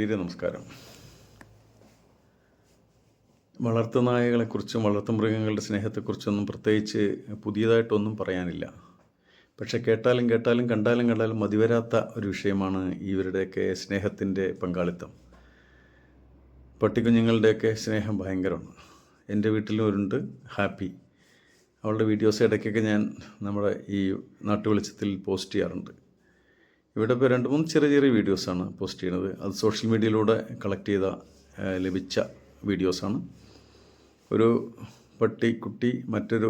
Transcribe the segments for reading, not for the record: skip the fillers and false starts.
പ്രിയരെ നമസ്കാരം. വളർത്തുനായകളെക്കുറിച്ചും വളർത്തുമൃഗങ്ങളുടെ സ്നേഹത്തെക്കുറിച്ചൊന്നും പ്രത്യേകിച്ച് പുതിയതായിട്ടൊന്നും പറയാനില്ല. പക്ഷെ കേട്ടാലും കണ്ടാലും മതിവരാത്ത ഒരു വിഷയമാണ് ഇവരുടെയൊക്കെ സ്നേഹത്തിൻ്റെ പങ്കാളിത്തം. പട്ടിക്കുഞ്ഞുങ്ങളുടെയൊക്കെ സ്നേഹം ഭയങ്കരമാണ്. എൻ്റെ വീട്ടിലും ഒരുണ്ട്, ഹാപ്പി. അവളുടെ വീഡിയോസ് ഇടയ്ക്കൊക്കെ ഞാൻ നമ്മുടെ ഈ നാട്ടുവെളിച്ചത്തിൽ പോസ്റ്റ് ചെയ്യാറുണ്ട്. ഇവിടെ ഇപ്പോൾ 2-3 ചെറിയ വീഡിയോസാണ് പോസ്റ്റ് ചെയ്യുന്നത്. അത് സോഷ്യൽ മീഡിയയിലൂടെ കളക്ട് ചെയ്ത ലഭിച്ച വീഡിയോസാണ്. ഒരു പട്ടിക്കുട്ടി മറ്റൊരു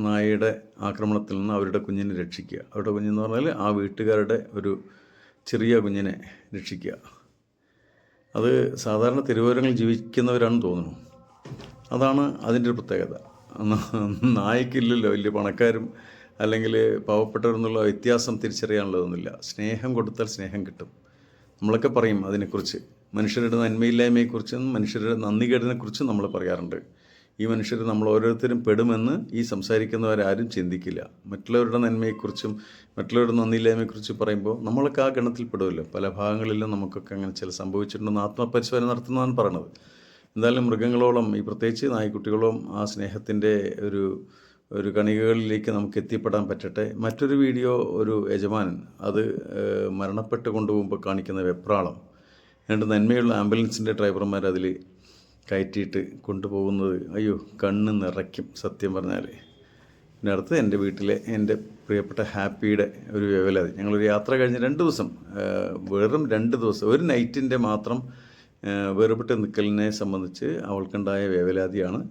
നായയുടെ ആക്രമണത്തിൽ നിന്ന് അവരുടെ കുഞ്ഞിനെ രക്ഷിക്കുക. അവരുടെ കുഞ്ഞെന്ന് പറഞ്ഞാൽ ആ വീട്ടുകാരുടെ ഒരു ചെറിയ കുഞ്ഞിനെ രക്ഷിക്കുക. അത് സാധാരണ തെരുവോരങ്ങളിൽ ജീവിക്കുന്നവരാണെന്ന് തോന്നുന്നു. അതാണ് അതിൻ്റെ ഒരു പ്രത്യേകത. നായ്ക്കില്ലല്ലോ വലിയ പണക്കാരും അല്ലെങ്കിൽ പാവപ്പെട്ടവരെന്നുള്ള വ്യത്യാസം തിരിച്ചറിയാനുള്ളതൊന്നുമില്ല. സ്നേഹം കൊടുത്താൽ സ്നേഹം കിട്ടും. നമ്മളൊക്കെ പറയും അതിനെക്കുറിച്ച്. മനുഷ്യരുടെ നന്മയില്ലായ്മയെക്കുറിച്ചും മനുഷ്യരുടെ നന്ദികേടിനെക്കുറിച്ചും നമ്മൾ പറയാറുണ്ട്. ഈ മനുഷ്യർ നമ്മൾ ഓരോരുത്തരും പെടുമെന്ന് ഈ സംസാരിക്കുന്നവരാരും ചിന്തിക്കില്ല. മറ്റുള്ളവരുടെ നന്മയെക്കുറിച്ചും മറ്റുള്ളവരുടെ നന്ദിയില്ലായ്മയെക്കുറിച്ച് പറയുമ്പോൾ നമ്മളൊക്കെ ആ ഗണത്തിൽ പെടുമല്ലോ. പല ഭാഗങ്ങളിലും നമുക്കൊക്കെ അങ്ങനെ ചില സംഭവിച്ചിട്ടുണ്ടെന്ന് ആത്മപരിശോധന നടത്തുന്നതാണ് പറയണത്. എന്തായാലും മൃഗങ്ങളോളം ഈ പ്രത്യേകിച്ച് നായ്ക്കുട്ടികളോളം ആ സ്നേഹത്തിൻ്റെ ഒരു കണികകളിലേക്ക് നമുക്ക് എത്തിപ്പെടാൻ പറ്റട്ടെ. മറ്റൊരു വീഡിയോ, ഒരു യജമാനൻ അത് മരണപ്പെട്ട് കൊണ്ടുപോകുമ്പോൾ കാണിക്കുന്ന വെപ്രാളം, രണ്ട് നന്മയുള്ള ആംബുലൻസിൻ്റെ ഡ്രൈവർമാർ അതിൽ കയറ്റിയിട്ട് കൊണ്ടുപോകുന്നത് അയ്യോ കണ്ണ് നിറയ്ക്കും സത്യം പറഞ്ഞാൽ. പിന്നെ അടുത്ത് എൻ്റെ വീട്ടിലെ എൻ്റെ പ്രിയപ്പെട്ട ഹാപ്പിയുടെ ഒരു വേവലാതി. ഞങ്ങളൊരു യാത്ര കഴിഞ്ഞ് 2 ദിവസം, വെറും 2 ദിവസം, ഒരു നൈറ്റിൻ്റെ മാത്രം വേർപെട്ട് നിൽക്കലിനെ സംബന്ധിച്ച് അവൾക്കുണ്ടായ വേവലാതിയാണ്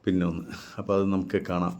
പിന്നൊന്ന്. അപ്പോൾ അത് നമുക്ക് കാണാം.